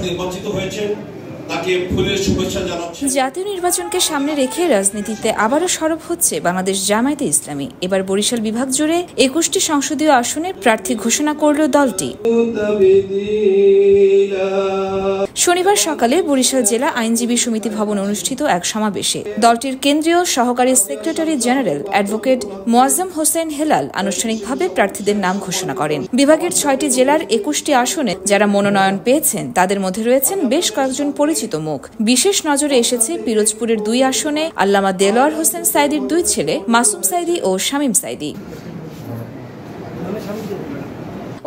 নির্বাচিত হয়েছেন তাকে ফুলের শুভেচ্ছা জানাচ্ছি। জাতীয় নির্বাচনকে সামনে রেখে রাজনীতিতে আবারও সরব হচ্ছে বাংলাদেশ জামায়াতে ইসলামী। এবার বরিশাল বিভাগ জুড়ে 21টি সংসদীয় আসনের প্রার্থী ঘোষণা করল দলটি। শনিবার সকালে বরিশাল জেলা আইনজীবী সমিতি ভবনে অনুষ্ঠিত এক সমাবেশে দলটির কেন্দ্রীয় সহকারী secretary general advocate Moazzem Hossain Helal আনুষ্ঠানিকভাবে প্রার্থীদের নাম ঘোষণা করেন। বিভাগের 6টি জেলার 21টি আসনে যারা মনোনয়ন পেয়েছেন তাদের মধ্যে রয়েছেন বেশ কয়েকজন পরিচিত মুখ। বিশেষ নজরে এসেছে পিরোজপুরের 2 আসনে আল্লামা দেলোয়ার হোসেন সাইদির 2 ছেলে মাসুম সাইদি ও শামীম সাইদি।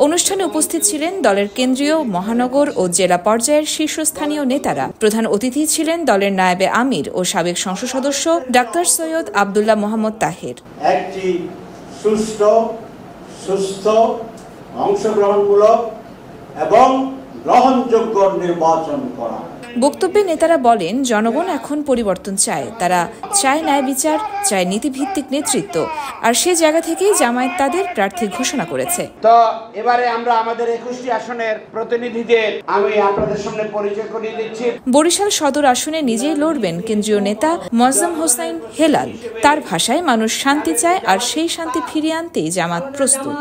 অনুষ্ঠানে উপস্থিত ছিলেন দলের কেন্দ্রীয়, মহানগর ও জেলা পর্যায়ের শীর্ষস্থানীয় নেতারা। প্রধান অতিথি ছিলেন দলের নায়েবে আমির ও সাবেক সংসদ সদস্য ডাক্তার সৈয়দ আব্দুল্লাহ মোহাম্মদ তাহের। একটি সুস্থ অংশগ্রহণমূলক এবং গ্রহণযোগ্য নির্বাচন করা। বক্তব্যে নেতারা বলেন, জনগণ এখন পরিবর্তন চায়। তারা চায় ন্যায় বিচার, চায় নীতিভিত্তিক নেতৃত্ব, আর সে জায়গা থেকেই জামায়াত তাদের প্রার্থী ঘোষণা করেছে। তো এবারে আমরা আমাদের 21টি আসনের প্রতিনিধিদের আমি আপনাদের সামনে পরিচয় করিয়ে দিচ্ছি। বরিশাল সদর আসনে নিজেই লড়বেন কেন্দ্রীয় নেতা মোয়াজ্জেম হোসেন হেলাল। তার ভাষায়, মানুষ শান্তি চায়, আর সেই শান্তি ফিরিয়ে আনতেই জামাত প্রস্তুত।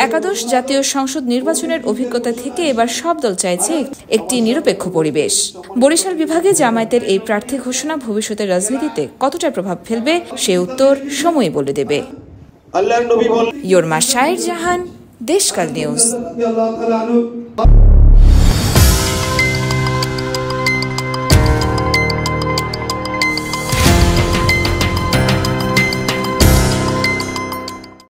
একাদশ জাতীয় সংসদ নির্বাচনের অভিজ্ঞতা থেকে এবার সব দল চাইছে একটি নিরপেক্ষ পরিবেশ। বরিশাল বিভাগে জামায়াতের এই প্রার্থী ঘোষণা ভবিষ্যতের রাজনীতিতে কতটা প্রভাব ফেলবে সে উত্তর সময় বলে দেবে। ইয়োরমা শায়ের জাহান, দেশকাল নিউজ।